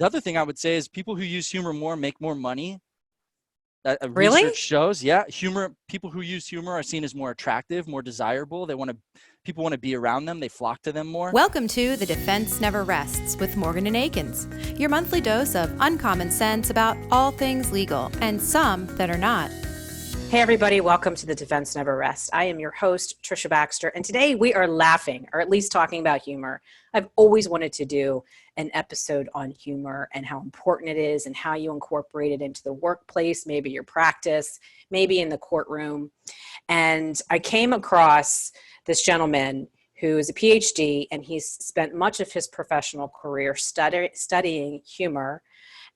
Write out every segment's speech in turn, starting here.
The other thing I would say is people who use humor more make more money. Research Really? shows, yeah, people who use humor are seen as more attractive, more desirable. People want to be around them. They flock to them more. Welcome to The Defense Never Rests with Morgan and Akins, your monthly dose of uncommon sense about all things legal and some that are not. Hey, everybody. Welcome to The Defense Never Rests. I am your host, Trisha Baxter, and today we are laughing, or at least talking about humor. I've always wanted to do an episode on humor and how important it is and how you incorporate it into the workplace, maybe your practice, maybe in the courtroom. And I came across this gentleman who is a PhD, and he's spent much of his professional career studying humor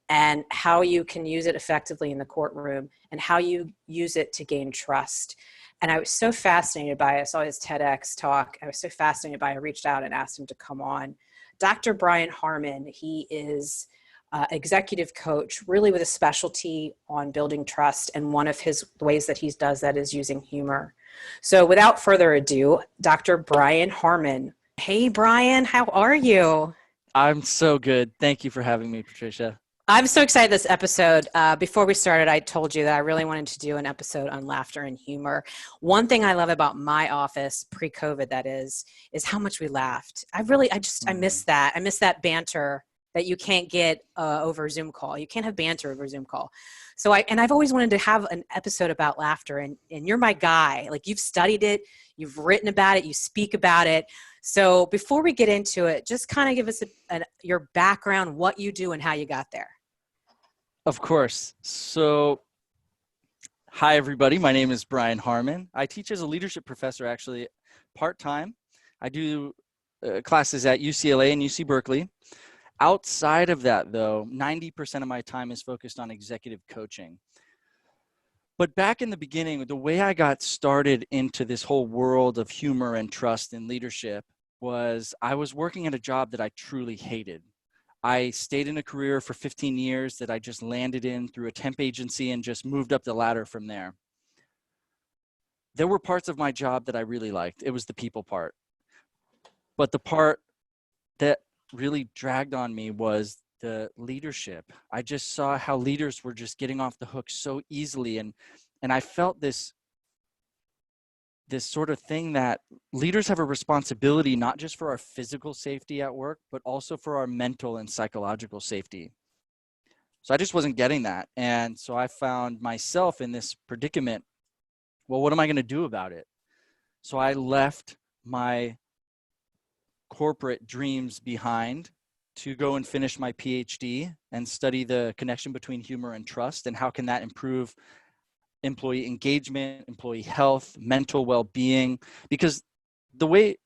and how you can use it effectively in the courtroom and how you use it to gain trust. And I was so fascinated by it. I saw his TEDx talk. I was so fascinated by it. I reached out and asked him to come on. Dr. Brian Harmon, he is executive coach, really with a specialty on building trust. And one of his ways that he does that is using humor. So without further ado, Dr. Brian Harmon. Hey, Brian, how are you? I'm so good. Thank you for having me, Patricia. I'm so excited this episode. Before we started, I told you that I really wanted to do an episode on laughter and humor. One thing I love about my office, pre-COVID that is how much we laughed. I miss that. I miss that banter that you can't get over a Zoom call. You can't have banter over a Zoom call. So I've always wanted to have an episode about laughter, and you're my guy. Like, you've studied it, you've written about it, you speak about it. So before we get into it, just kind of give us your background, what you do and how you got there. Of course. So, hi, everybody. My name is Brian Harmon. I teach as a leadership professor, actually, part-time. I do classes at UCLA and UC Berkeley. Outside of that, though, 90% of my time is focused on executive coaching. But back in the beginning, the way I got started into this whole world of humor and trust and leadership was I was working at a job that I truly hated. I stayed in a career for 15 years that I just landed in through a temp agency and just moved up the ladder from there. There were parts of my job that I really liked. It was the people part. But the part that really dragged on me was the leadership. I just saw how leaders were just getting off the hook so easily. And I felt this sort of thing that leaders have a responsibility, not just for our physical safety at work, but also for our mental and psychological safety. So I just wasn't getting that. And so I found myself in this predicament. Well, what am I going to do about it? So I left my corporate dreams behind to go and finish my PhD and study the connection between humor and trust, and how can that improve employee engagement, employee health, mental well-being. Because the way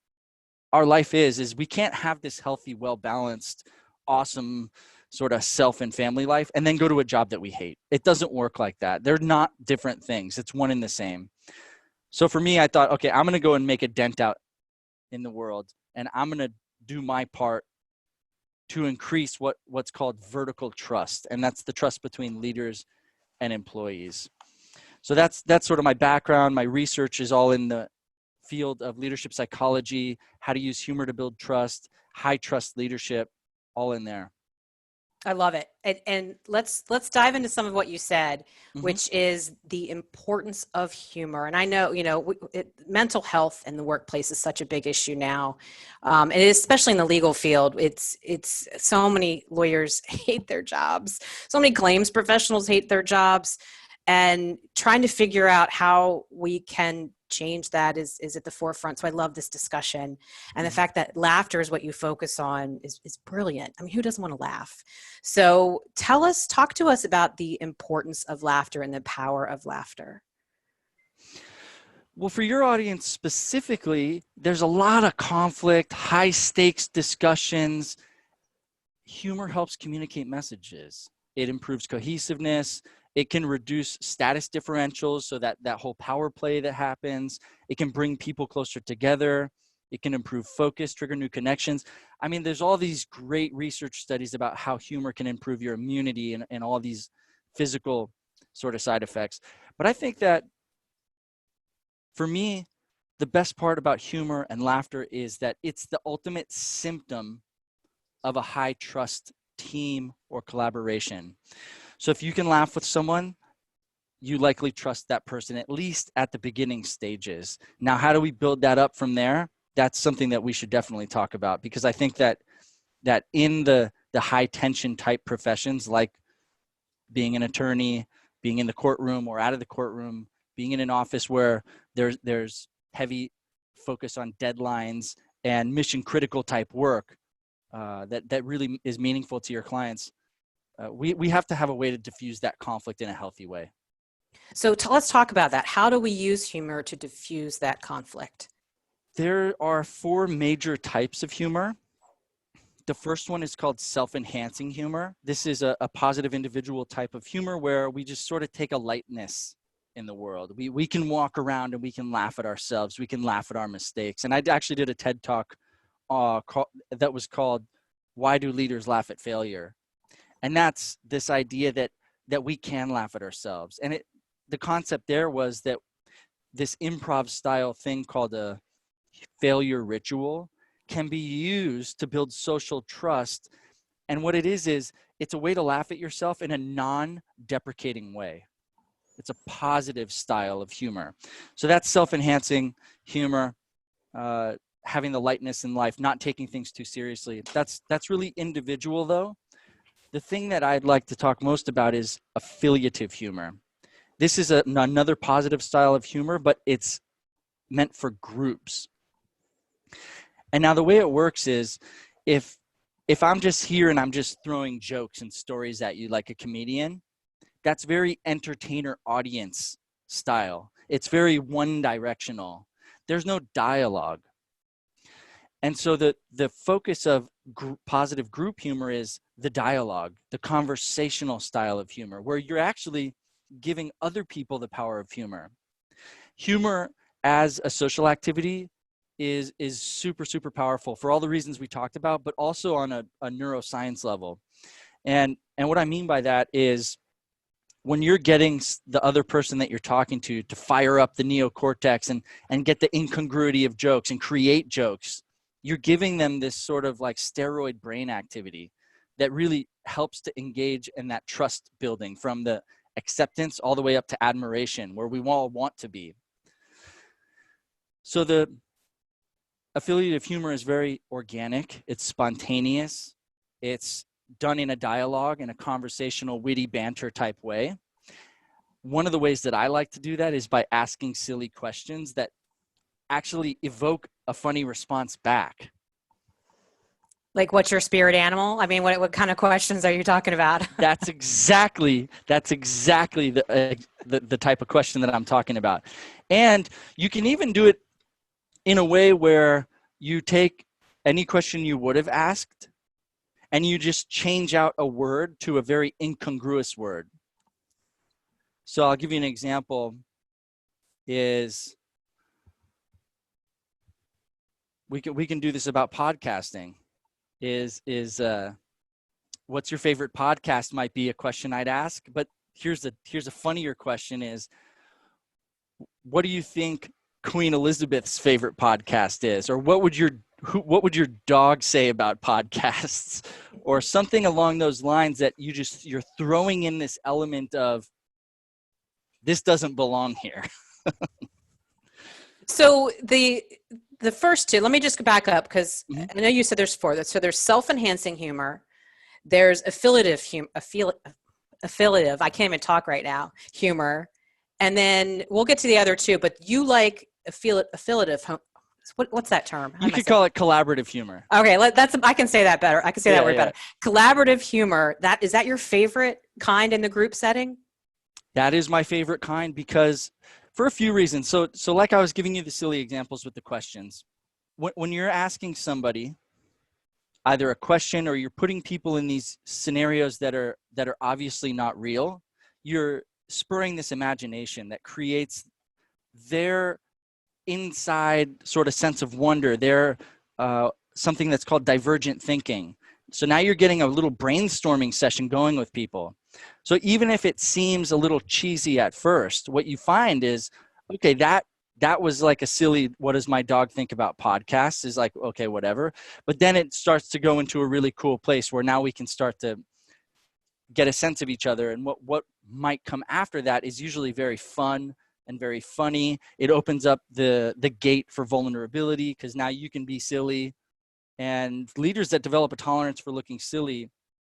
our life is we can't have this healthy, well-balanced, awesome sort of self and family life and then go to a job that we hate. It doesn't work like that. They're not different things. It's one and the same. So for me, I thought, okay, I'm going to go and make a dent out in the world, and I'm going to do my part to increase what's called vertical trust. And that's the trust between leaders and employees. So that's sort of my background. My research is all in the field of leadership psychology, how to use humor to build trust, high trust leadership, all in there. I love it. And let's dive into some of what you said, which is the importance of humor. And I know, mental health in the workplace is such a big issue now. And especially in the legal field, it's so many lawyers hate their jobs. So many claims professionals hate their jobs. And trying to figure out how we can change that is at the forefront. So I love this discussion. And the fact that laughter is what you focus on is brilliant. I mean, who doesn't want to laugh? So talk to us about the importance of laughter and the power of laughter. Well, for your audience specifically, there's a lot of conflict, high stakes discussions. Humor helps communicate messages. It improves cohesiveness. It can reduce status differentials, so that whole power play that happens. It can bring people closer together. It can improve focus, trigger new connections. I mean, there's all these great research studies about how humor can improve your immunity and all these physical sort of side effects. But I think that for me, the best part about humor and laughter is that it's the ultimate symptom of a high trust team or collaboration. So if you can laugh with someone, you likely trust that person, at least at the beginning stages. Now, how do we build that up from there? That's something that we should definitely talk about, because I think that in the high tension type professions, like being an attorney, being in the courtroom or out of the courtroom, being in an office where there's heavy focus on deadlines and mission critical type work that really is meaningful to your clients, we have to have a way to diffuse that conflict in a healthy way. So let's talk about that. How do we use humor to diffuse that conflict? There are 4 major types of humor. The first one is called self-enhancing humor. This is a positive individual type of humor where we just sort of take a lightness in the world. We can walk around and we can laugh at ourselves. We can laugh at our mistakes. And I actually did a TED Talk that was called "Why Do Leaders Laugh at Failure?" And that's this idea that we can laugh at ourselves. And the concept there was that this improv style thing called a failure ritual can be used to build social trust. And what it is it's a way to laugh at yourself in a non-deprecating way. It's a positive style of humor. So that's self-enhancing humor, having the lightness in life, not taking things too seriously. That's really individual though. The thing that I'd like to talk most about is affiliative humor. This is another positive style of humor, but it's meant for groups. And now the way it works is if I'm just here and I'm just throwing jokes and stories at you like a comedian, that's very entertainer audience style. It's very one directional. There's no dialogue. And so the focus of positive group humor is the dialogue, the conversational style of humor, where you're actually giving other people the power of humor. Humor as a social activity is super, super powerful for all the reasons we talked about, but also on a neuroscience level. And what I mean by that is when you're getting the other person that you're talking to fire up the neocortex and get the incongruity of jokes and create jokes, you're giving them this sort of like steroid brain activity that really helps to engage in that trust building from the acceptance all the way up to admiration, where we all want to be. So the affiliative humor is very organic. It's spontaneous. It's done in a dialogue, in a conversational, witty banter type way. One of the ways that I like to do that is by asking silly questions that actually evoke a funny response back. Like, what's your spirit animal? I mean, what kind of questions are you talking about? That's exactly the type of question that I'm talking about. And you can even do it in a way where you take any question you would have asked and you just change out a word to a very incongruous word. So I'll give you an example. Is we can do this about podcasting. Is what's your favorite podcast might be a question I'd ask, but here's a funnier question is, what do you think Queen Elizabeth's favorite podcast is? Or what would your dog say about podcasts? Or something along those lines that you're throwing in this element of, this doesn't belong here. So the first two, let me just go back up because I know you said there's 4. So there's self-enhancing humor, there's affiliative, I can't even talk right now, humor, and then we'll get to the other 2, but you like affiliative, what's that term? You could call it collaborative humor. Okay, I can say that better. I can say that word better. Collaborative humor, is that your favorite kind in the group setting? That is my favorite kind because for a few reasons. So like I was giving you the silly examples with the questions. When you're asking somebody either a question or you're putting people in these scenarios that are obviously not real, you're spurring this imagination that creates their inside sort of sense of wonder, their something that's called divergent thinking. So now you're getting a little brainstorming session going with people. So even if it seems a little cheesy at first, what you find is, okay, that that was like a silly, what does my dog think about podcasts, is like, okay, whatever. But then it starts to go into a really cool place where now we can start to get a sense of each other. And what might come after that is usually very fun and very funny. It opens up the gate for vulnerability, because now you can be silly. And leaders that develop a tolerance for looking silly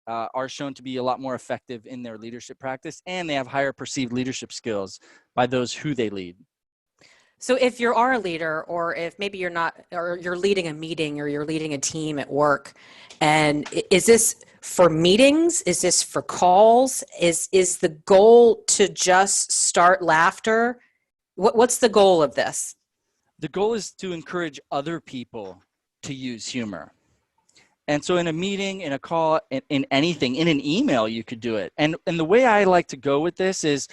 are shown to be a lot more effective in their leadership practice, and they have higher perceived leadership skills by those who they lead. So if you are a leader, or if maybe you're not, or you're leading a meeting, or you're leading a team at work, and is this for meetings? Is this for calls? Is the goal to just start laughter? What's the goal of this? The goal is to encourage other people to use humor. And so in a meeting, in a call, in anything, in an email, you could do it. And the way I like to go with this is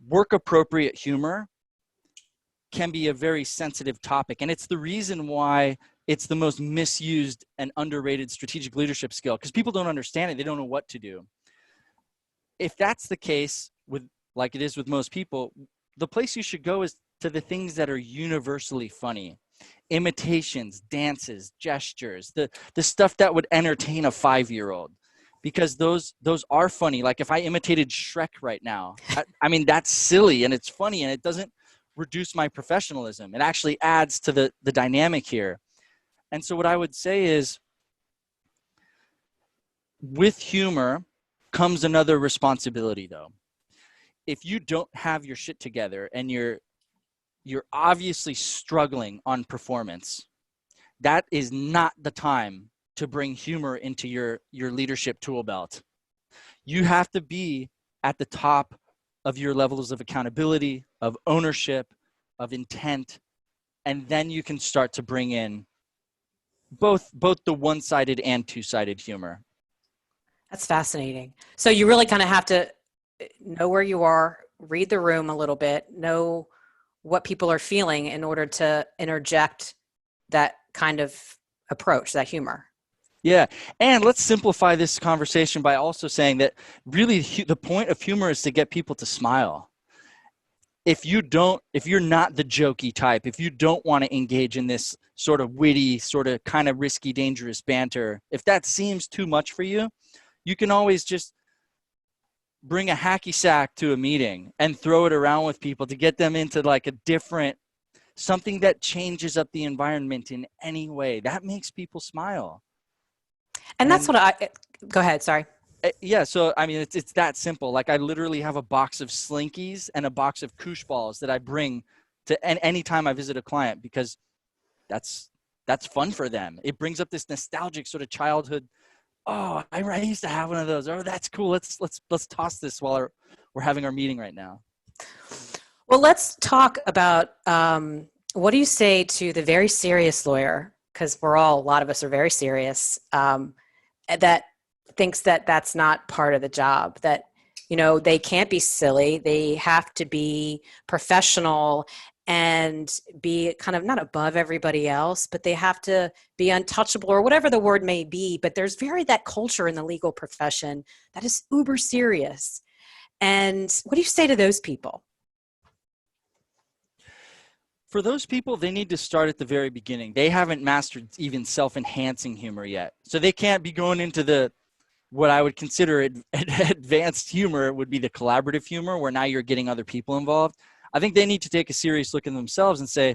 work appropriate humor can be a very sensitive topic. And it's the reason why it's the most misused and underrated strategic leadership skill, because people don't understand it. They don't know what to do. If that's the case, with like it is with most people, the place you should go is to the things that are universally funny. Imitations, dances, gestures, the stuff that would entertain a 5-year-old, because those are funny. Like if I imitated Shrek right now, I mean, that's silly and it's funny, and it doesn't reduce my professionalism. It actually adds to the dynamic here. And so what I would say is, with humor comes another responsibility though. If you don't have your shit together and you're obviously struggling on performance, that is not the time to bring humor into your leadership tool belt. You have to be at the top of your levels of accountability, of ownership, of intent, and then you can start to bring in both the one-sided and two-sided humor. That's fascinating. So you really kind of have to know where you are, read the room a little bit, know what people are feeling in order to interject that kind of approach, that humor. Yeah. And let's simplify this conversation by also saying that really the point of humor is to get people to smile. If you're not the jokey type, if you don't want to engage in this sort of witty, sort of kind of risky, dangerous banter, if that seems too much for you, you can always just bring a hacky sack to a meeting and throw it around with people to get them into like a different, something that changes up the environment in any way. That makes people smile. And that's what go ahead, sorry. Yeah, so I mean, it's that simple. Like I literally have a box of Slinkies and a box of Koosh balls that I bring to any time I visit a client, because that's fun for them. It brings up this nostalgic sort of childhood. Oh, I used to have one of those. Oh, that's cool. Let's toss this while we're having our meeting right now. Well, let's talk about what do you say to the very serious lawyer? Because a lot of us are very serious. That thinks that that's not part of the job, that, you know, they can't be silly. They have to be professional and be kind of not above everybody else, but they have to be untouchable, or whatever the word may be. But there's that culture in the legal profession that is uber serious. And what do you say to those people? For those people, they need to start at the very beginning. They haven't mastered even self-enhancing humor yet. So they can't be going into what I would consider advanced humor would be the collaborative humor, where now you're getting other people involved. I think they need to take a serious look at themselves and say,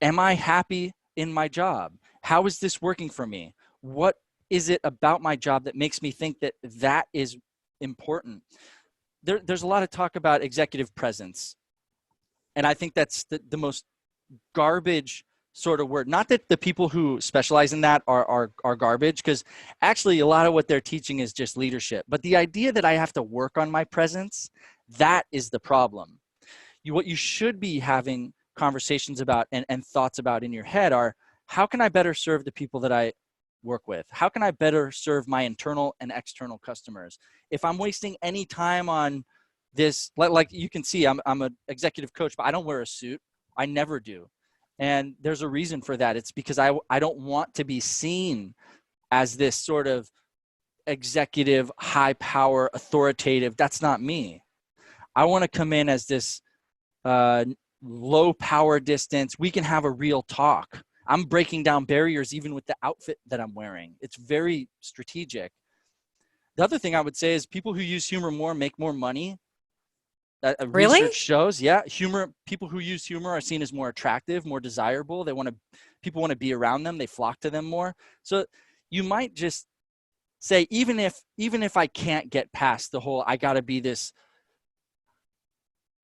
am I happy in my job? How is this working for me? What is it about my job that makes me think that is important? There's a lot of talk about executive presence. And I think that's the most garbage sort of word. Not that the people who specialize in that are garbage, because actually a lot of what they're teaching is just leadership. But the idea that I have to work on my presence, that is the problem. What you should be having conversations about and thoughts about in your head are, how can I better serve the people that I work with? How can I better serve my internal and external customers? If I'm wasting any time on this, like you can see, I'm an executive coach, but I don't wear a suit. I never do. And there's a reason for that. It's because I don't want to be seen as this sort of executive, high power, authoritative. That's not me. I want to come in as this low power distance. We can have a real talk. I'm breaking down barriers even with the outfit that I'm wearing. It's very strategic. The other thing I would say is people who use humor more make more money. Really? Research shows, yeah, people who use humor are seen as more attractive, more desirable. People want to be around them. They flock to them more. So you might just say, even if I can't get past the whole, I got to be this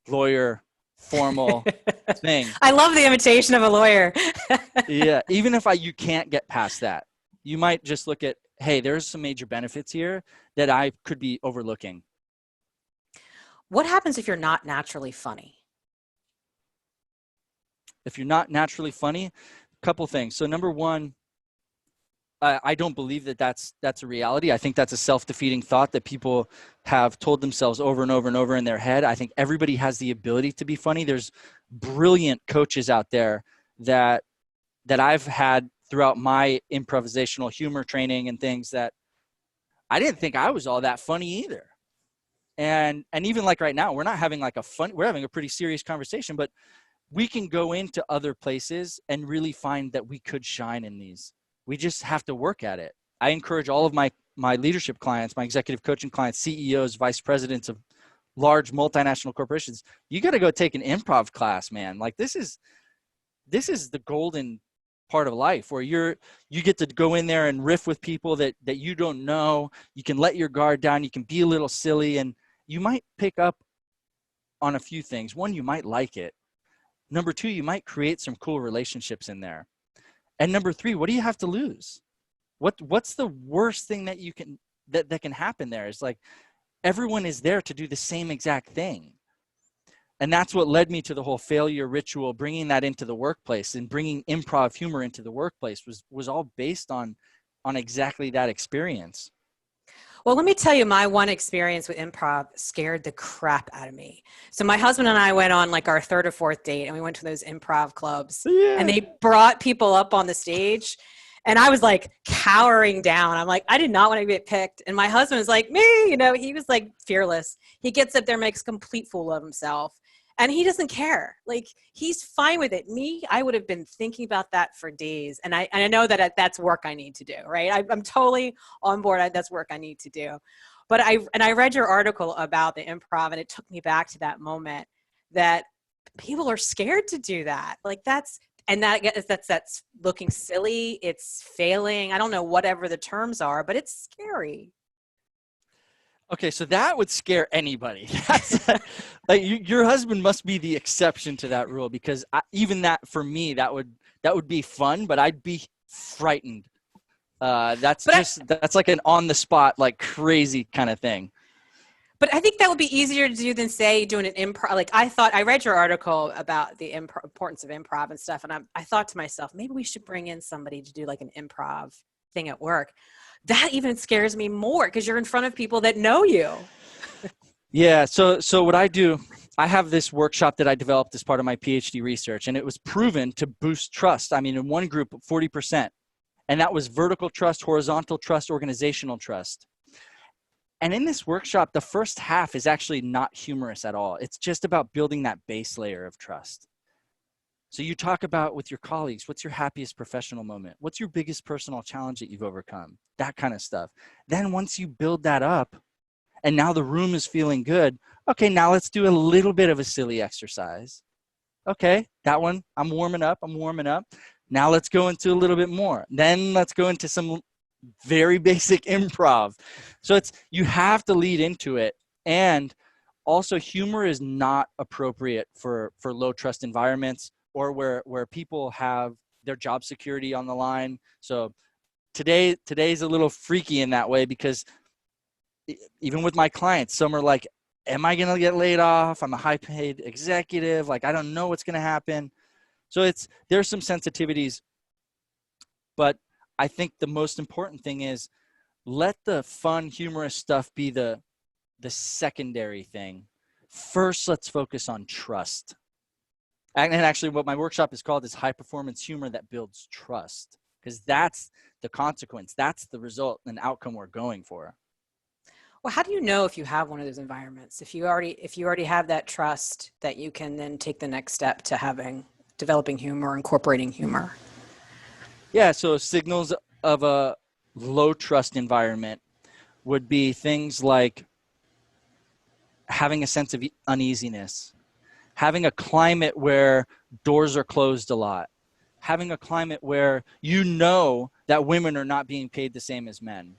lawyer, formal thing. I love the imitation of a lawyer. Yeah, even if you can't get past that, you might just look at, hey, there's some major benefits here that I could be overlooking. What happens if you're not naturally funny? If you're not naturally funny, a couple things. So number one, I don't believe that that's a reality. I think that's a self-defeating thought that people have told themselves over and over and over in their head. I think everybody has the ability to be funny. There's brilliant coaches out there that I've had throughout my improvisational humor training and things that I didn't think I was all that funny either. And even like right now, we're not having like we're having a pretty serious conversation, but we can go into other places and really find that we could shine in these. We just have to work at it. I encourage all of my leadership clients, my executive coaching clients, CEOs, vice presidents of large multinational corporations. You got to go take an improv class, man. Like this is the golden part of life where you get to go in there and riff with people that you don't know. You can let your guard down. You can be a little silly, and you might pick up on a few things. One, you might like it. Number two, you might create some cool relationships in there. And number three, what do you have to lose? What's the worst thing that you can that can happen there? Is like everyone is there to do the same exact thing. And that's what led me to the whole failure ritual, bringing that into the workplace and bringing improv humor into the workplace was all based on exactly that experience. Well, let me tell you, my one experience with improv scared the crap out of me. So my husband and I went on like our third or fourth date, and we went to those improv clubs, and they brought people up on the stage, and I was like cowering down. I'm like, I did not want to get picked. And my husband was like, me, he was like fearless. He gets up there, makes a complete fool of himself. And he doesn't care. Like, he's fine with it. Me, I would have been thinking about that for days. And I know that that's work I need to do, right? I'm totally on board. That's work I need to do. But I read your article about the improv, and it took me back to that moment that people are scared to do that. Like that's looking silly. It's failing. I don't know whatever the terms are, but it's scary. Okay, so that would scare anybody. Like your husband must be the exception to that rule, because even that for me, that would be fun, but I'd be frightened. That's like an on the spot, like crazy kind of thing. But I think that would be easier to do than say doing an improv. Like I read your article about the importance of improv and stuff, and I thought to myself, maybe we should bring in somebody to do like an improv thing at work. That even scares me more because you're in front of people that know you. Yeah. So what I do, I have this workshop that I developed as part of my PhD research, and it was proven to boost trust. I mean, in one group, 40%. And that was vertical trust, horizontal trust, organizational trust. And in this workshop, the first half is actually not humorous at all. It's just about building that base layer of trust. So you talk about with your colleagues, what's your happiest professional moment? What's your biggest personal challenge that you've overcome? That kind of stuff. Then once you build that up and now the room is feeling good, okay, now let's do a little bit of a silly exercise. Okay, that one, I'm warming up. Now let's go into a little bit more. Then let's go into some very basic improv. So you have to lead into it. And also humor is not appropriate for low trust environments, or where people have their job security on the line. So today's a little freaky in that way, because even with my clients, some are like, am I going to get laid off? I'm a high paid executive. Like, I don't know what's going to happen. So there's some sensitivities, but I think the most important thing is let the fun, humorous stuff be the secondary thing. First, let's focus on trust. And actually what my workshop is called is high performance humor that builds trust, because that's the consequence. That's the result and outcome we're going for. Well, how do you know if you have one of those environments? If you already have that trust that you can then take the next step to developing humor, incorporating humor. Yeah, so signals of a low trust environment would be things like having a sense of uneasiness, having a climate where doors are closed a lot, having a climate where you know that women are not being paid the same as men.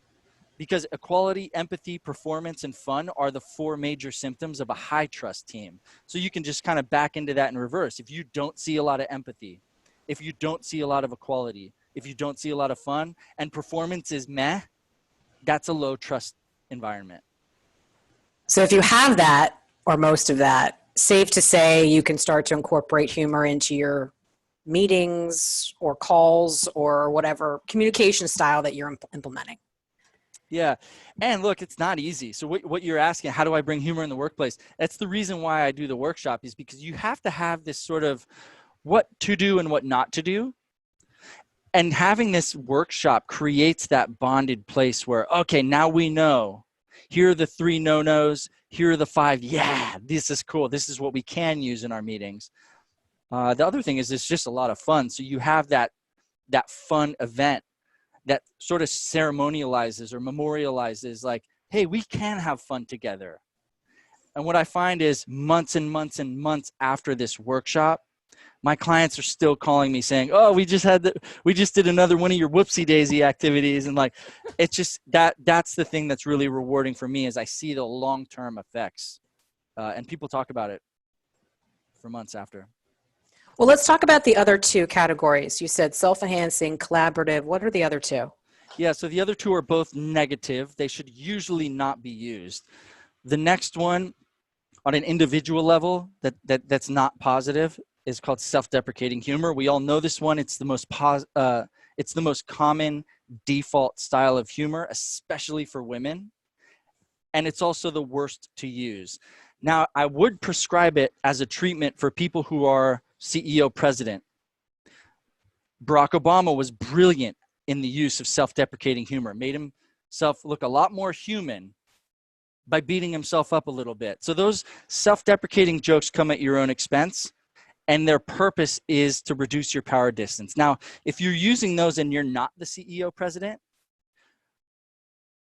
Because equality, empathy, performance, and fun are the four major symptoms of a high trust team. So you can just kind of back into that in reverse. If you don't see a lot of empathy, if you don't see a lot of equality, if you don't see a lot of fun, and performance is meh, that's a low trust environment. So if you have that, or most of that, safe to say you can start to incorporate humor into your meetings or calls or whatever communication style that you're implementing. Yeah. And look, it's not easy. So what you're asking, how do I bring humor in the workplace? That's the reason why I do the workshop, is because you have to have this sort of what to do and what not to do. And having this workshop creates that bonded place where, okay, now we know. Here are the 3 no-nos. Here are the 5. Yeah, this is cool. This is what we can use in our meetings. The other thing is it's just a lot of fun. So you have that fun event that sort of ceremonializes or memorializes, like, hey, we can have fun together. And what I find is months and months and months after this workshop, my clients are still calling me saying, oh, we just did another one of your whoopsie daisy activities. And like, it's just that's the thing that's really rewarding for me, is I see the long-term effects, and people talk about it for months after. Well, let's talk about the other 2 categories. You said self-enhancing, collaborative. What are the other 2? Yeah, so the other 2 are both negative. They should usually not be used. The next one, on an individual level, that's not positive, is called self-deprecating humor. We all know this one. It's the most common default style of humor, especially for women. And it's also the worst to use. Now, I would prescribe it as a treatment for people who are CEO president. Barack Obama was brilliant in the use of self-deprecating humor, made himself look a lot more human by beating himself up a little bit. So those self-deprecating jokes come at your own expense, and their purpose is to reduce your power distance. Now, if you're using those and you're not the CEO president,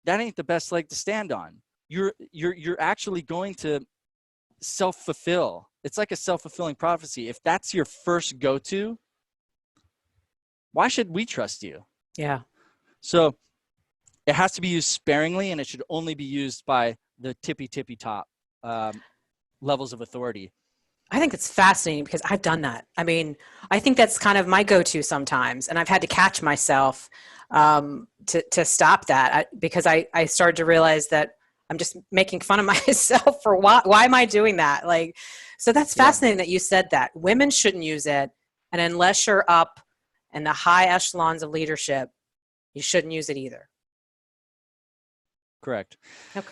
that ain't the best leg to stand on. You're actually going to self-fulfill. It's like a self-fulfilling prophecy. If that's your first go-to, why should we trust you? Yeah. So it has to be used sparingly, and it should only be used by the tippy top levels of authority. I think it's fascinating because I've done that. I mean, I think that's kind of my go-to sometimes, and I've had to catch myself to stop that because I started to realize that I'm just making fun of myself for why am I doing that? Like, so that's fascinating that you said that. Women shouldn't use it, and unless you're up in the high echelons of leadership, you shouldn't use it either. Correct. Okay.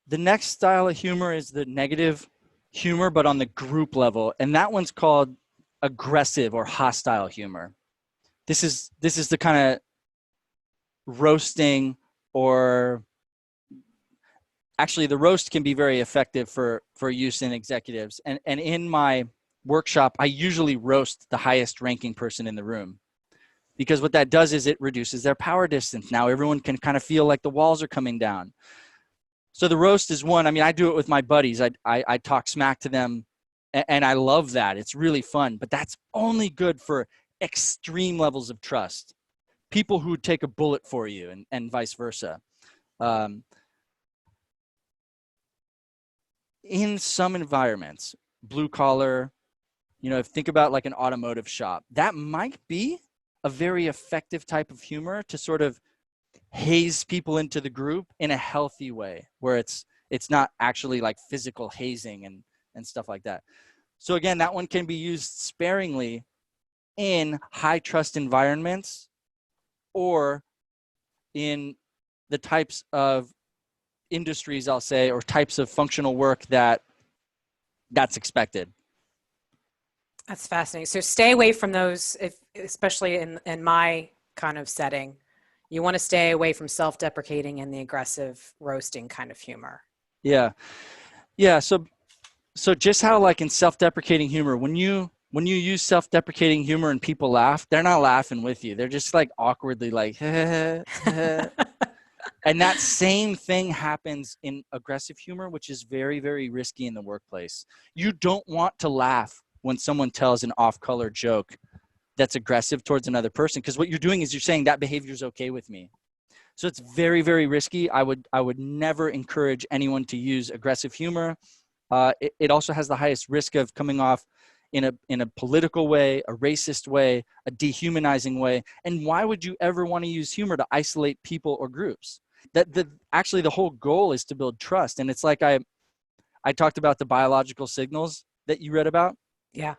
The next style of humor is the negative humor, but on the group level, and that one's called aggressive or hostile humor. This is the kind of roasting, or actually the roast can be very effective for use in executives. And in my workshop, I usually roast the highest ranking person in the room, because what that does is it reduces their power distance. Now everyone can kind of feel like the walls are coming down. So the roast is one. I mean, I do it with my buddies. I talk smack to them, and I love that. It's really fun, but that's only good for extreme levels of trust. People who take a bullet for you, and vice versa. In some environments, blue collar, think about like an automotive shop, that might be a very effective type of humor to sort of haze people into the group in a healthy way, where it's not actually like physical hazing and stuff like that. So again, that one can be used sparingly in high trust environments, or in the types of industries, I'll say, or types of functional work that's expected. That's fascinating. So stay away from those, especially in my kind of setting. You want to stay away from self-deprecating and the aggressive roasting kind of humor. Yeah. Yeah. So just how like in self-deprecating humor, when you use self-deprecating humor and people laugh, they're not laughing with you. They're just like awkwardly like, and that same thing happens in aggressive humor, which is very, very risky in the workplace. You don't want to laugh when someone tells an off-color joke that's aggressive towards another person, because what you're doing is you're saying that behavior is okay with me. So it's very, very risky. I would never encourage anyone to use aggressive humor. It also has the highest risk of coming off in a political way, a racist way, a dehumanizing way. And why would you ever want to use humor to isolate people or groups? Actually, the whole goal is to build trust. And it's like I talked about the biological signals that you read about. Yeah.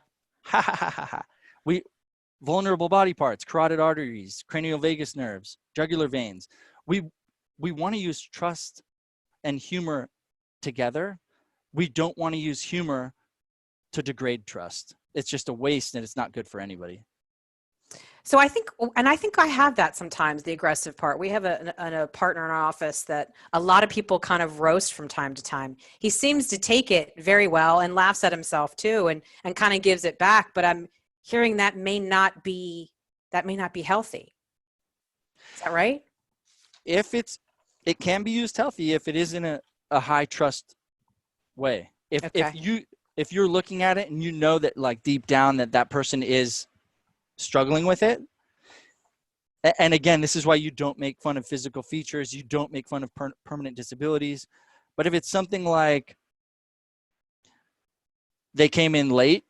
Vulnerable body parts, carotid arteries, cranial vagus nerves, jugular veins. We want to use trust and humor together. We don't want to use humor to degrade trust. It's just a waste and it's not good for anybody. So I think I have that sometimes, the aggressive part. We have a partner in our office that a lot of people kind of roast from time to time. He seems to take it very well and laughs at himself too, and kind of gives it back. But I'm hearing that may not be healthy. Is that right? It can be used healthy if it is in a high trust way. If you're looking at it and you know that like deep down that person is struggling with it. And again, this is why you don't make fun of physical features. You don't make fun of permanent disabilities. But if it's something like they came in late,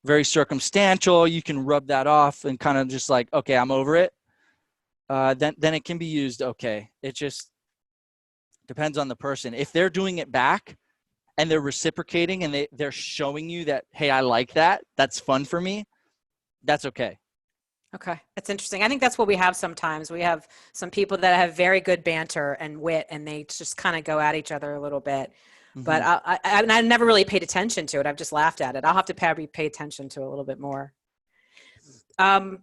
very circumstantial, you can rub that off and kind of just like, okay, I'm over it. Then it can be used. Okay. It just depends on the person. If they're doing it back and they're reciprocating and they're showing you that, hey, I like that. That's fun for me. That's okay. Okay. That's interesting. I think that's what we have sometimes. We have some people that have very good banter and wit, and they just kind of go at each other a little bit. Mm-hmm. But I never really paid attention to it. I've just laughed at it. I'll have to probably pay attention to it a little bit more. All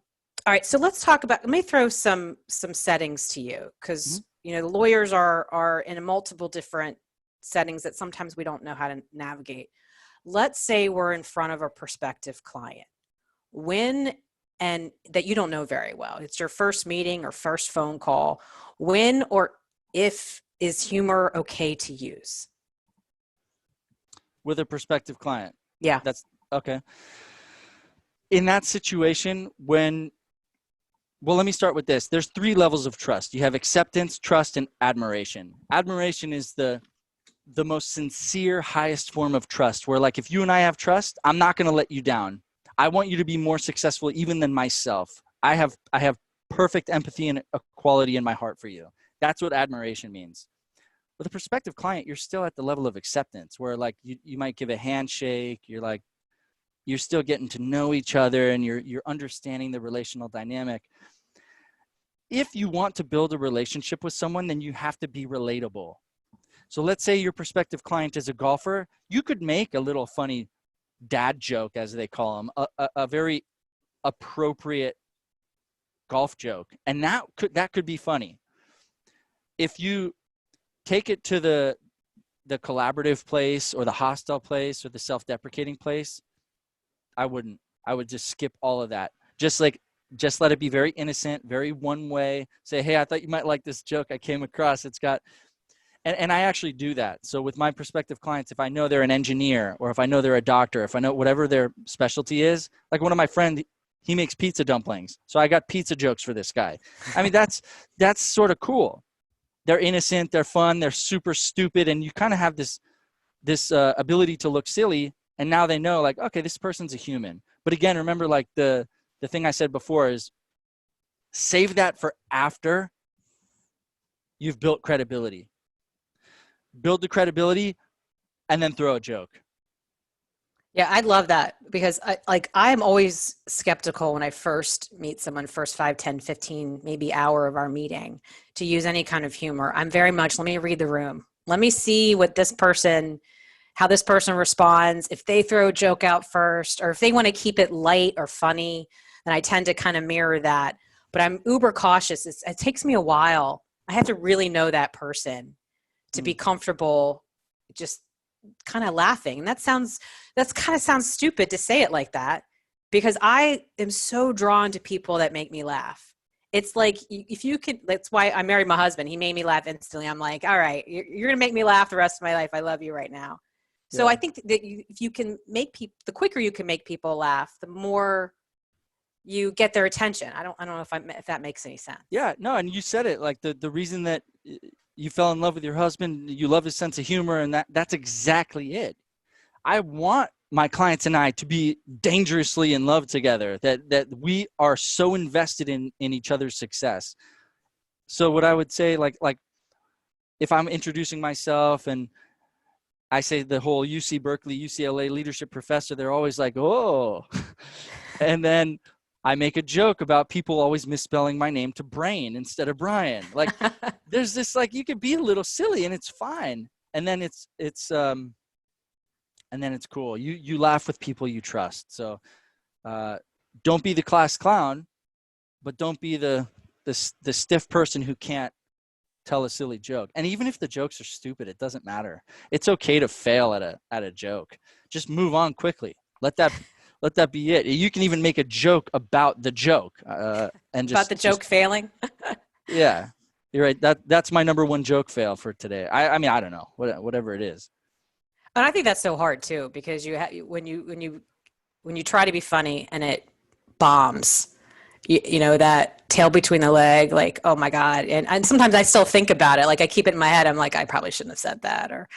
right. So let's talk about, let me throw some settings to you, because, the lawyers are in multiple different settings that sometimes we don't know how to navigate. Let's say we're in front of a prospective client. And that you don't know very well. It's your first meeting or first phone call. When or if is humor okay to use? With a prospective client. Yeah. That's okay. In that situation, let me start with this. There's 3 levels of trust. You have acceptance, trust, and admiration. Admiration is the most sincere, highest form of trust, where like if you and I have trust, I'm not going to let you down. I want you to be more successful even than myself. I have perfect empathy and equality in my heart for you. That's what admiration means. With a prospective client, you're still at the level of acceptance, where like you might give a handshake. You're still getting to know each other and you're understanding the relational dynamic. If you want to build a relationship with someone, then you have to be relatable. So let's say your prospective client is a golfer. You could make a little funny dad joke, as they call them, a very appropriate golf joke, and that could be funny. If you take it to the collaborative place or the hostile place or the self-deprecating place, I wouldn't. I would just skip all of that. Just let it be very innocent, very one way. Say, hey, I thought you might like this joke I came across. It's got. And I actually do that. So with my prospective clients, if I know they're an engineer or if I know they're a doctor, if I know whatever their specialty is, like one of my friends, he makes pizza dumplings. So I got pizza jokes for this guy. I mean, that's sort of cool. They're innocent, they're fun, they're super stupid. And you kind of have this ability to look silly. And now they know like, okay, this person's a human. But again, remember like the thing I said before is save that for after you've built credibility. Build the credibility and then throw a joke. Yeah, I love that, because I'm always skeptical when I first meet someone, first 5, 10, 15, maybe hour of our meeting, to use any kind of humor. I'm very much, let me read the room. Let me see how this person responds. If they throw a joke out first, or if they want to keep it light or funny, then I tend to kind of mirror that. but I'm uber cautious. It takes me a while. I have to really know that person to be comfortable just kind of laughing. And that's kind of sounds stupid to say it like that, because I am so drawn to people that make me laugh. It's like, if you could, that's why I married my husband. He made me laugh instantly. I'm like, all right, you're going to make me laugh the rest of my life. I love you right now. So Yeah. I think that if you can make people, the quicker you can make people laugh, the more you get their attention. I don't know if that makes any sense. Yeah, no, and you said it, like the reason that you fell in love with your husband, you love his sense of humor, and that's exactly it. I want my clients and I to be dangerously in love together, that we are so invested in each other's success. So what I would say, like if I'm introducing myself and I say the whole UC Berkeley, UCLA leadership professor, they're always like, oh. And then I make a joke about people always misspelling my name to Brain instead of Brian. Like, there's this, like, you could be a little silly and it's fine. And then it's cool. You laugh with people you trust. So don't be the class clown, but don't be the stiff person who can't tell a silly joke. And even if the jokes are stupid, it doesn't matter. It's okay to fail at a joke. Just move on quickly. Let that be it. You can even make a joke about the joke, and just About the joke failing. Yeah, you're right. That's my number one joke fail for today. I mean, I don't know, whatever it is. And I think that's so hard too, because when you try to be funny and it bombs, you know, that tail between the leg, like, oh my God. And sometimes I still think about it. Like, I keep it in my head. I'm like, I probably shouldn't have said that. Or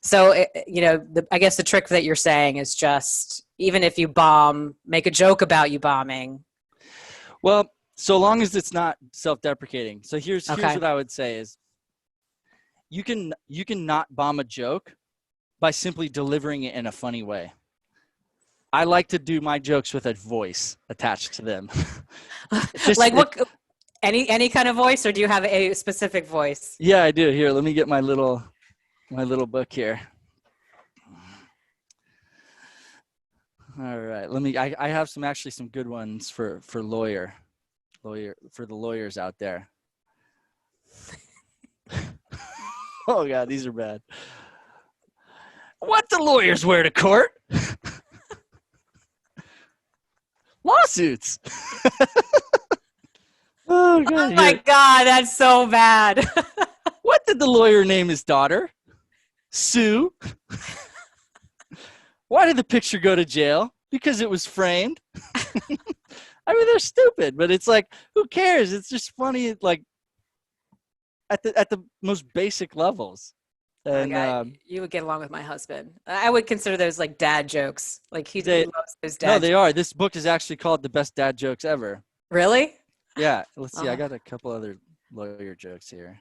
so, you know, I guess the trick that you're saying is just, even if you bomb, make a joke about you bombing. Well, so long as it's not self-deprecating. So here's what I would say is, you can not bomb a joke by simply delivering it in a funny way. I like to do my jokes with a voice attached to them. Like what? Any kind of voice, or do you have a specific voice? Yeah, I do. Here, let me get my little book here. All right, I have some good ones for the lawyers out there. Oh God, these are bad. What do lawyers wear to court? Lawsuits. Oh God. Oh my God, that's so bad. What did the lawyer name his daughter? Sue. Why did the picture go to jail? Because it was framed. I mean, they're stupid, but it's like, who cares? It's just funny, like at the most basic levels. And you would get along with my husband. I would consider those like dad jokes. Like he loves those dad. No, they are. This book is actually called The Best Dad Jokes Ever. Really? Yeah. Let's see. I got a couple other lawyer jokes here.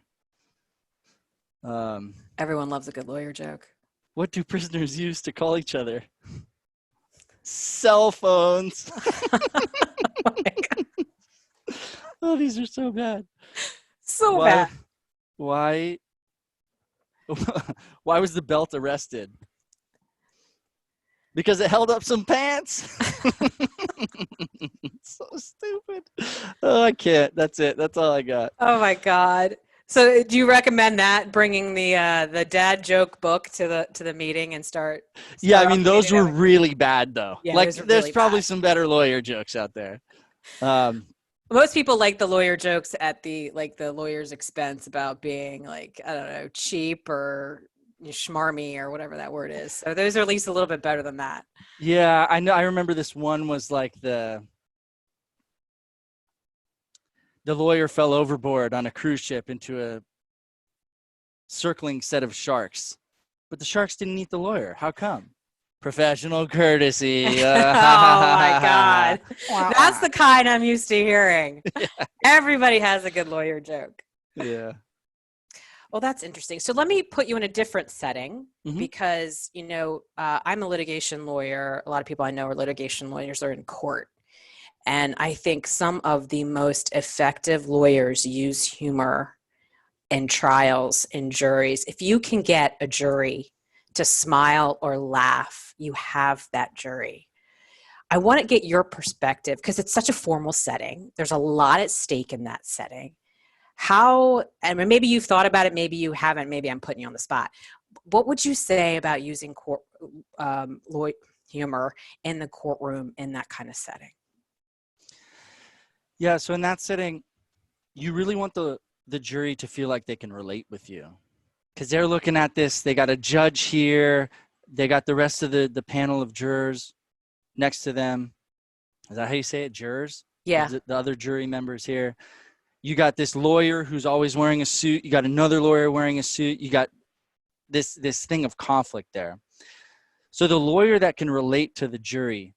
Everyone loves a good lawyer joke. What do prisoners use to call each other? Cell phones. Oh my God. Oh, these are so bad. So bad. Why was the belt arrested? Because it held up some pants. So stupid. Oh, I can't. That's it. That's all I got. Oh my God. So do you recommend that, bringing the dad joke book to the meeting and start Yeah, I mean, those were really bad though. Yeah, like there's really probably bad. some better lawyer jokes out there. Most people like the lawyer jokes at the lawyer's expense about being like, I don't know, cheap or schmarmy or whatever that word is. So those are at least a little bit better than that. Yeah, I know. I remember this one was like the lawyer fell overboard on a cruise ship into a circling set of sharks, but the sharks didn't eat the lawyer. How come? Professional courtesy. Oh my God. That's the kind I'm used to hearing. Yeah. Everybody has a good lawyer joke. Yeah. Well, that's interesting. So let me put you in a different setting, Mhm. because, you know, I'm a litigation lawyer. A lot of people I know are litigation lawyers, are in court. And I think some of the most effective lawyers use humor in trials, in juries. If you can get a jury to smile or laugh, you have that jury. I want to get your perspective because it's such a formal setting. There's a lot at stake in that setting. How, and maybe you've thought about it, maybe you haven't, maybe I'm putting you on the spot. What would you say about using humor in the courtroom in that kind of setting? Yeah, so in that setting, you really want the jury to feel like they can relate with you, because they're looking at this. They got a judge here. They got the rest of the panel of jurors next to them. Is that how you say it? Jurors? Yeah. The other jury members here. You got this lawyer who's always wearing a suit. You got another lawyer wearing a suit. You got this thing of conflict there. So the lawyer that can relate to the jury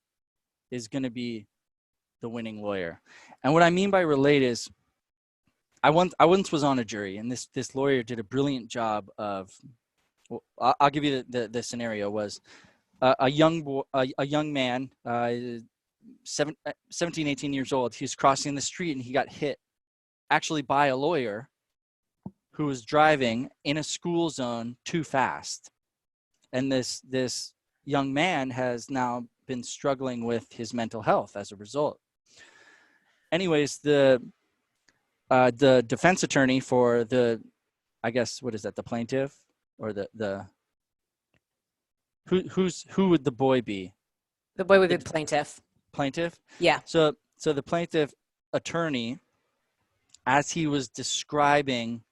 is going to be the winning lawyer. And what I mean by relate is, I once was on a jury, and this lawyer did a brilliant job of, well, I'll give you the scenario was a young man, 17, 18 years old. He was crossing the street and he got hit actually by a lawyer who was driving in a school zone too fast. And this young man has now been struggling with his mental health as a result. Anyways, the defense attorney for the, I guess, what is that, the plaintiff or who would the boy be? The boy would be the plaintiff. Plaintiff? Yeah. So the plaintiff attorney, as he was describing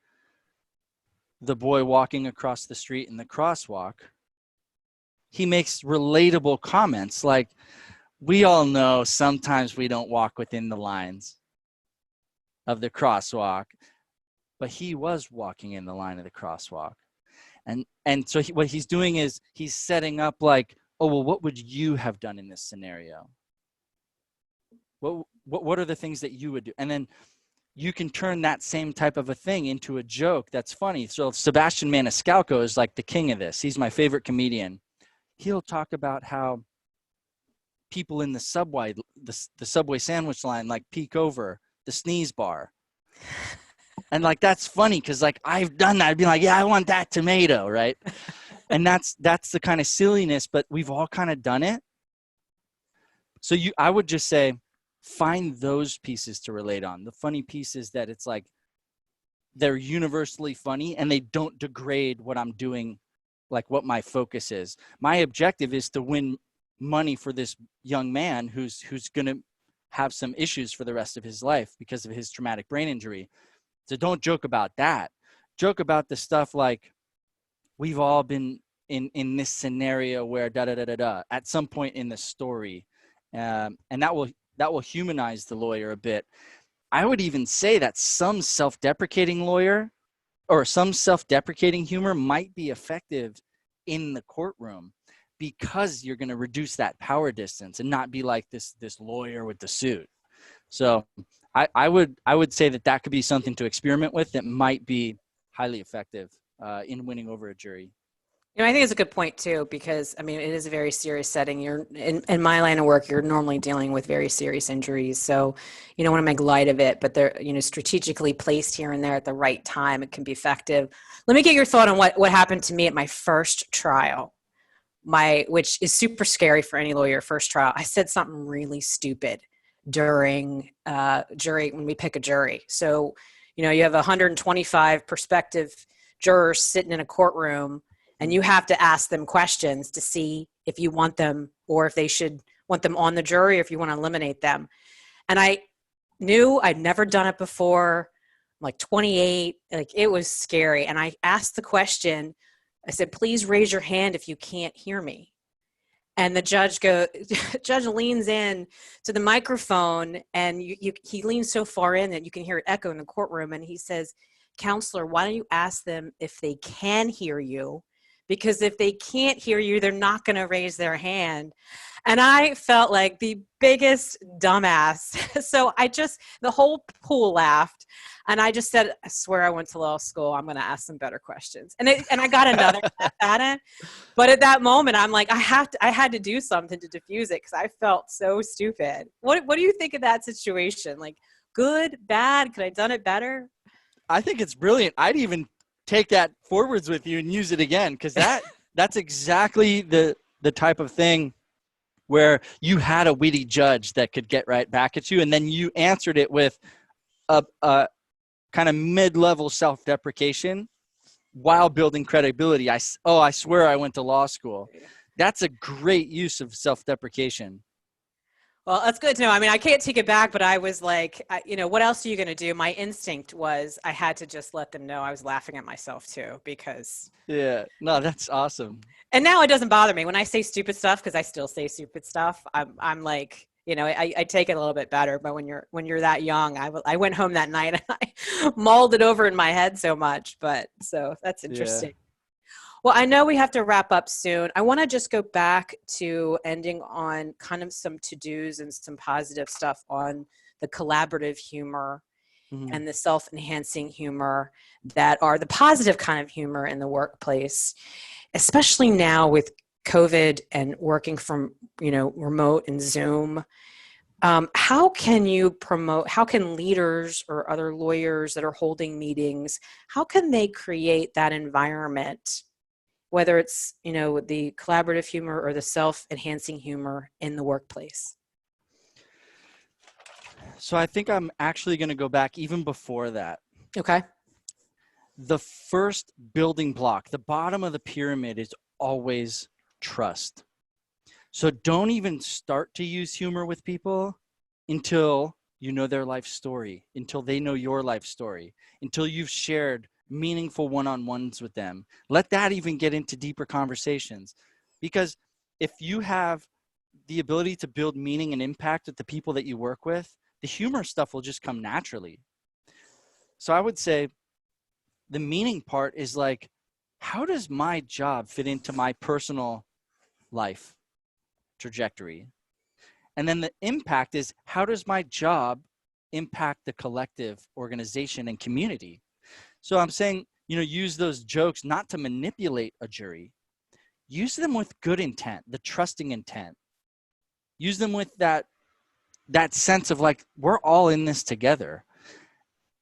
the boy walking across the street in the crosswalk, he makes relatable comments like, we all know sometimes we don't walk within the lines of the crosswalk, but he was walking in the line of the crosswalk. And so what he's doing is he's setting up like, oh, well, what would you have done in this scenario? What are the things that you would do? And then you can turn that same type of a thing into a joke that's funny. So Sebastian Maniscalco is like the king of this. He's my favorite comedian. He'll talk about how people in the subway sandwich line like peek over the sneeze bar. And like, that's funny because like I've done that. I'd be like, yeah, I want that tomato, right? And that's the kind of silliness, but we've all kind of done it. So I would just say, find those pieces to relate on. The funny pieces that it's like they're universally funny and they don't degrade what I'm doing, like what my focus is. My objective is to win money for this young man who's going to have some issues for the rest of his life because of his traumatic brain injury. So don't joke about that. Joke about the stuff like, we've all been in this scenario where at some point in the story, and that will humanize the lawyer a bit. I would even say that some self-deprecating lawyer or some self-deprecating humor might be effective in the courtroom because you're going to reduce that power distance and not be like this lawyer with the suit. So I would say that could be something to experiment with that might be highly effective in winning over a jury. You know, I think it's a good point too, because I mean, it is a very serious setting. You're in my line of work, you're normally dealing with very serious injuries. So you don't want to make light of it, but they're, strategically placed here and there at the right time, it can be effective. Let me get your thought on what happened to me at my first trial, which is super scary for any lawyer, first trial. I said something really stupid during jury, when we pick a jury. So, you have 125 prospective jurors sitting in a courtroom, and you have to ask them questions to see if you want them or if they should want them on the jury or if you want to eliminate them. And I knew I'd never done it before. I'm like 28, like it was scary. And I asked the question, I said, please raise your hand if you can't hear me. And the judge leans in to the microphone, and he leans so far in that you can hear it echo in the courtroom. And he says, counselor, why don't you ask them if they can hear you? Because if they can't hear you, they're not going to raise their hand. And I felt like the biggest dumbass. So the whole pool laughed. And I just said, I swear I went to law school. I'm going to ask some better questions. And I got another at it. But at that moment, I'm like, I had to do something to diffuse it because I felt so stupid. What do you think of that situation? Like, good, bad? Could I have done it better? I think it's brilliant. I'd even take that forwards with you and use it again, because that's exactly the type of thing where you had a witty judge that could get right back at you, and then you answered it with a kind of mid-level self-deprecation while building credibility. I swear I went to law school. That's a great use of self-deprecation. Well, that's good to know. I mean, I can't take it back, but I was like, what else are you going to do? My instinct was I had to just let them know I was laughing at myself too, because. Yeah, no, that's awesome. And now it doesn't bother me when I say stupid stuff, because I still say stupid stuff. I'm like, I take it a little bit better. But when you're that young, I went home that night and I mulled it over in my head so much. But so that's interesting. Yeah. Well, I know we have to wrap up soon. I want to just go back to ending on kind of some to-dos and some positive stuff on the collaborative humor and the self-enhancing humor that are the positive kind of humor in the workplace, especially now with COVID and working from, remote and Zoom. How can leaders or other lawyers that are holding meetings, how can they create that environment, whether it's, the collaborative humor or the self-enhancing humor in the workplace? So I think I'm actually going to go back even before that. Okay. The first building block, the bottom of the pyramid, is always trust. So don't even start to use humor with people until you know their life story, until they know your life story, until you've shared meaningful one-on-ones with them. Let that even get into deeper conversations. Because if you have the ability to build meaning and impact with the people that you work with, the humor stuff will just come naturally. So I would say the meaning part is like, how does my job fit into my personal life trajectory? And then the impact is, how does my job impact the collective organization and community? So I'm saying, use those jokes not to manipulate a jury. Use them with good intent, the trusting intent. Use them with that sense of like, we're all in this together.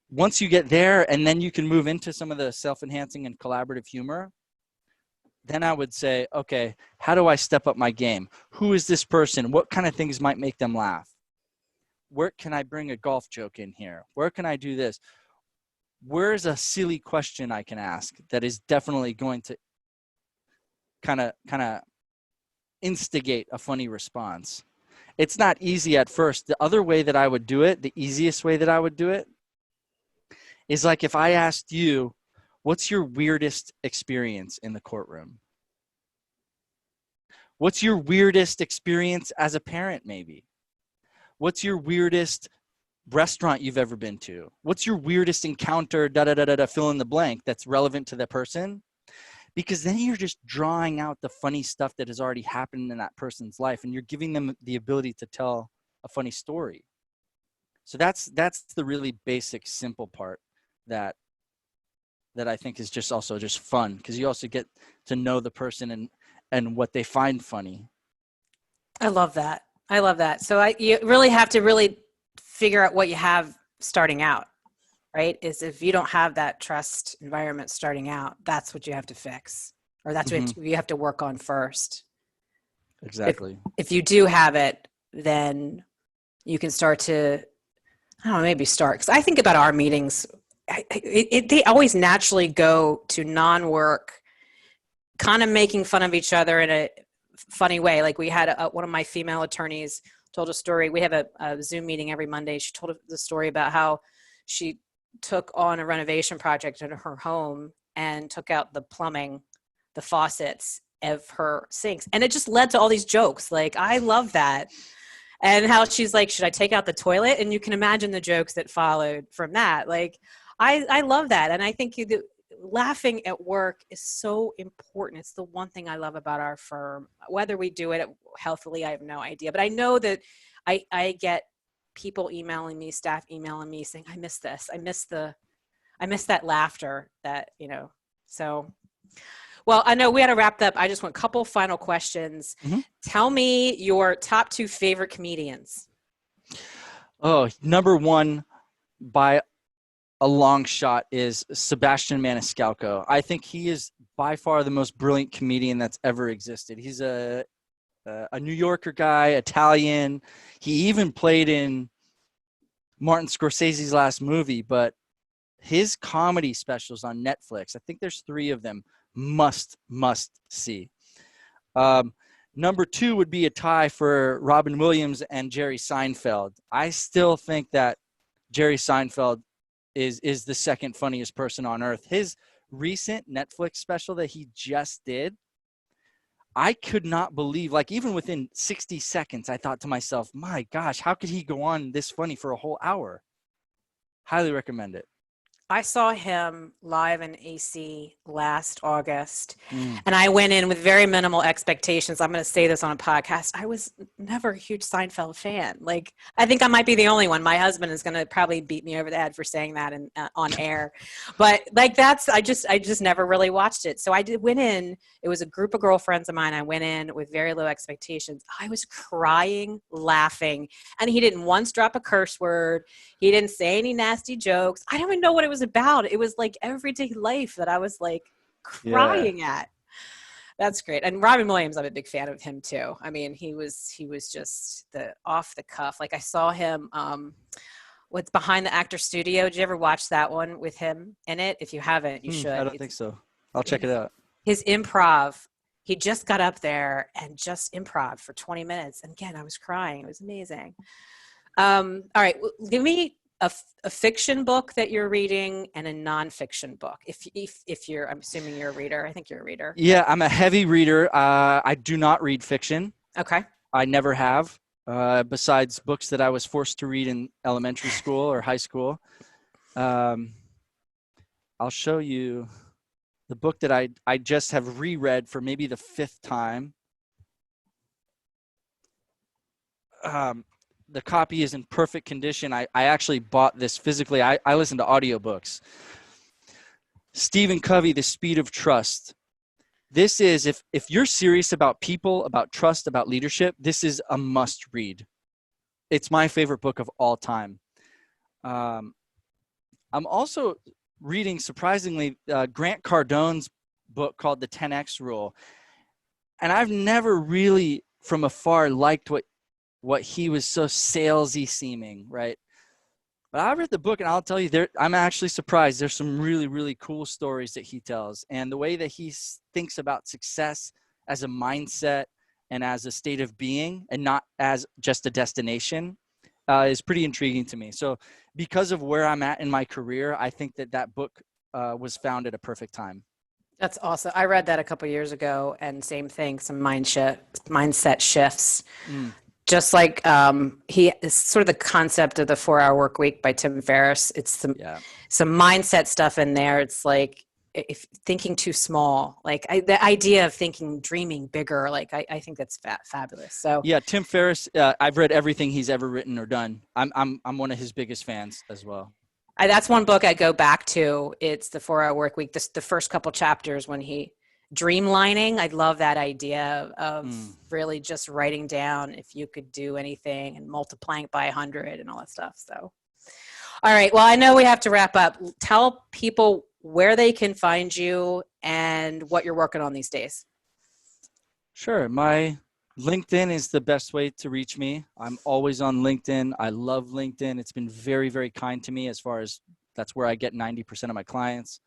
Once you get there, and then you can move into some of the self-enhancing and collaborative humor, then I would say, okay, how do I step up my game? Who is this person? What kind of things might make them laugh? Where can I bring a golf joke in here? Where can I do this? Where's a silly question I can ask that is definitely going to kind of instigate a funny response? It's not easy at first. The other way that I would do it, the easiest way that I would do it, is like if I asked you, what's your weirdest experience in the courtroom? What's your weirdest experience as a parent, maybe? What's your weirdest restaurant you've ever been to? What's your weirdest encounter, fill in the blank, that's relevant to the person? Because then you're just drawing out the funny stuff that has already happened in that person's life, and you're giving them the ability to tell a funny story. So that's the really basic, simple part that I think is just also just fun, because you also get to know the person and what they find funny. I love that. So you really have to really figure out what you have starting out, right? Is if you don't have that trust environment starting out, that's what you have to fix, or that's what you have to work on first. Exactly. If you do have it, then you can start to, because I think about our meetings, they always naturally go to non-work, kind of making fun of each other in a funny way. Like we had one of my female attorneys told a story. We have a Zoom meeting every Monday. She told the story about how she took on a renovation project in her home and took out the plumbing, the faucets of her sinks. And it just led to all these jokes. Like, I love that. And how she's like, should I take out the toilet? And you can imagine the jokes that followed from that. Like, I love that. And I think laughing at work is so important. It's the one thing I love about our firm. Whether we do it healthily, I have no idea. But I know that I get people emailing me, staff emailing me saying, I miss this. I miss that laughter that, so. Well, I know we had to wrap up. I just want a couple final questions. Mm-hmm. Tell me your top 2 favorite comedians. Oh, number 1 by a long shot is Sebastian Maniscalco. I think he is by far the most brilliant comedian that's ever existed. He's a a New Yorker guy, Italian. He even played in Martin Scorsese's last movie, but his comedy specials on Netflix, I think there's 3 of them, must see. Number 2 would be a tie for Robin Williams and Jerry Seinfeld. I still think that Jerry Seinfeld is the second funniest person on earth. His recent Netflix special that he just did, I could not believe, like even within 60 seconds, I thought to myself, my gosh, how could he go on this funny for a whole hour? Highly recommend it. I saw him live in AC last August, Mm. and I went in with very minimal expectations. I'm going to say this on a podcast. I was never a huge Seinfeld fan. Like, I think I might be the only one. My husband is going to probably beat me over the head for saying that on air. But like, I just never really watched it. So went in. It was a group of girlfriends of mine. I went in with very low expectations. I was crying, laughing, and he didn't once drop a curse word. He didn't say any nasty jokes. I don't even know what it was about. It was like everyday life that I was like crying at. That's great. And Robin Williams, I'm a big fan of him too. I mean, he was just the off the cuff. Like I saw him, what's Behind the Actor Studio. Did you ever watch that one with him in it? If you haven't, you should. I don't think so. I'll check it out. His improv, he just got up there and just improv for 20 minutes. And again, I was crying. It was amazing. All right. Give me a fiction book that you're reading and a nonfiction book. If you're, I'm assuming you're a reader. I think you're a reader. Yeah, I'm a heavy reader. I do not read fiction. Okay. I never have, besides books that I was forced to read in elementary school or high school. I'll show you the book that I just have reread for maybe the 5th time. The copy is in perfect condition. I actually bought this physically. I listen to audiobooks. Stephen Covey, The Speed of Trust. This is, if you're serious about people, about trust, about leadership, this is a must read. It's my favorite book of all time. I'm also reading, surprisingly, Grant Cardone's book called The 10X Rule. And I've never really, from afar, liked what he was so salesy seeming, right? But I read the book, and I'll tell you, I'm actually surprised. There's some really, really cool stories that he tells. And the way that he thinks about success as a mindset and as a state of being and not as just a destination is pretty intriguing to me. So because of where I'm at in my career, I think that book was found at a perfect time. That's awesome. I read that a couple years ago, and same thing, some mindset shifts. Just like it's sort of the concept of the 4-hour work week by Tim Ferriss. It's some mindset stuff in there. It's like if thinking too small, like the idea of dreaming bigger, like I think that's fabulous. So yeah, Tim Ferriss, I've read everything he's ever written or done. I'm one of his biggest fans as well. That's one book I go back to. It's the 4-hour work week. The first couple chapters when he dreamlining. I love that idea of really just writing down if you could do anything and multiplying it by 100 and all that stuff. So, all right. Well, I know we have to wrap up. Tell people where they can find you and what you're working on these days. Sure. My LinkedIn is the best way to reach me. I'm always on LinkedIn. I love LinkedIn. It's been very, very kind to me as far as that's where I get 90% of my clients.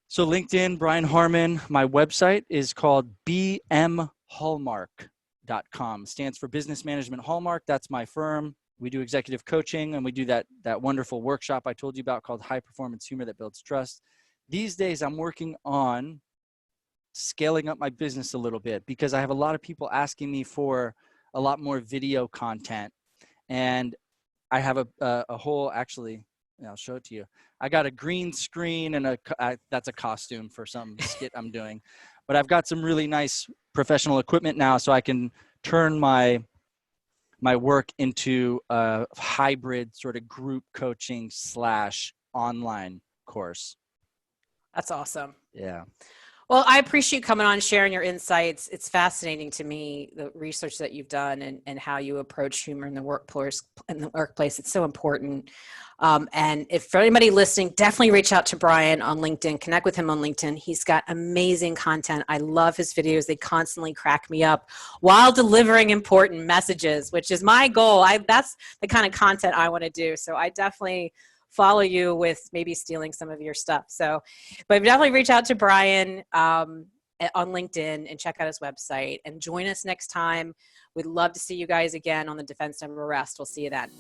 So LinkedIn, Brian Harmon. My website is called bmhallmark.com. Stands for Business Management Hallmark. That's my firm. We do executive coaching, and we do that wonderful workshop I told you about called High Performance Humor That Builds Trust. These days, I'm working on scaling up my business a little bit because I have a lot of people asking me for a lot more video content. And I have a whole, actually, I'll show it to you. I got a green screen and that's a costume for some skit I'm doing. But I've got some really nice professional equipment now so I can turn my work into a hybrid sort of group coaching / online course. That's awesome. Yeah. Well, I appreciate you coming on, sharing your insights. It's fascinating to me, the research that you've done and how you approach humor in the workplace. It's so important. And if for anybody listening, definitely reach out to Brian on LinkedIn, connect with him on LinkedIn. He's got amazing content. I love his videos. They constantly crack me up while delivering important messages, which is my goal. That's the kind of content I want to do. So I definitely follow you with maybe stealing some of your stuff. So, but definitely reach out to Brian on LinkedIn and check out his website and join us next time. We'd love to see you guys again on the Defense Never Rest. We'll see you then.